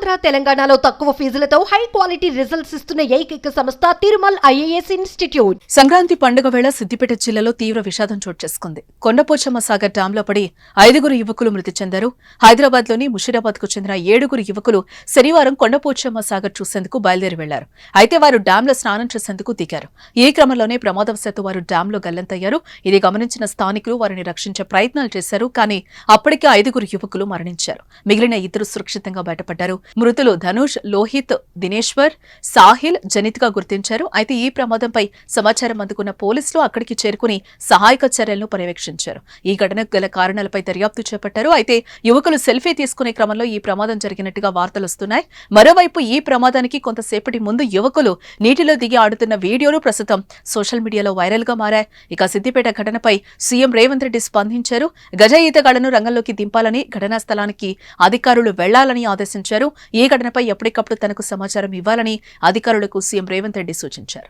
ఆంధ్ర తెలంగాణలో తక్కువ ఫీజులతో high quality results ఇస్తున్న ఏకైక సంస్థ తిరుమల్ ఐఏఎస్ ఇన్స్టిట్యూట్. సంక్రాంతి పండుగ వేళ సిద్దిపేట జిల్లాలో తీవ్ర విషాదం చోటు చేసుకుంది. కొండపోచమ్మ సాగర్ డ్యాంలో పడి 5 యువకులు మృతి చెందారు. హైదరాబాద్ లోని ముషీరాబాద్ కు చెందిన 7 యువకులు శనివారం కొండపోచమ్మ సాగర్ చూసేందుకు బయలుదేరి వెళ్లారు. అయితే వారు డ్యాంలో స్నానం చేసేందుకు దిగారు. ఈ క్రమంలోనే ప్రమాదవశాత్తు వారు డ్యాంలో గల్లంతయ్యారు. ఇది గమనించిన స్థానికులు వారిని రక్షించే ప్రయత్నాలు చేశారు. కానీ అప్పటికే 5 యువకులు మరణించారు. మిగిలిన 2 సురక్షితంగా బయటపడ్డారు. మృతులు ధనుష్, లోహిత్, దినేశ్వర్, సాహిల్, జనిత్ గా గుర్తించారు. అయితే ఈ ప్రమాదంపై సమాచారం అందుకున్న పోలీసులు అక్కడికి చేరుకుని సహాయక చర్యలను పర్యవేక్షించారు. ఈ ఘటనకు గల కారణాలపై దర్యాప్తు చేపట్టారు. అయితే యువకులు సెల్ఫీ తీసుకునే క్రమంలో ఈ ప్రమాదం జరిగినట్టుగా వార్తలు వస్తున్నాయి. మరోవైపు ఈ ప్రమాదానికి కొంతసేపటి ముందు యువకులు నీటిలో దిగి ఆడుతున్న వీడియోలు ప్రస్తుతం సోషల్ మీడియాలో వైరల్ గా మారాయి. ఇక సిద్దిపేట ఘటనపై సీఎం రేవంత్ రెడ్డి స్పందించారు. గజ ఈతగాళ్లను రంగంలోకి దింపాలని, ఘటనా స్థలానికి అధికారులు వెళ్లాలని ఆదేశించారు. ఈ ఘటనపై ఎప్పటికప్పుడు తనకు సమాచారం ఇవ్వాలని అధికారులకు సీఎం రేవంత్ రెడ్డి సూచించారు.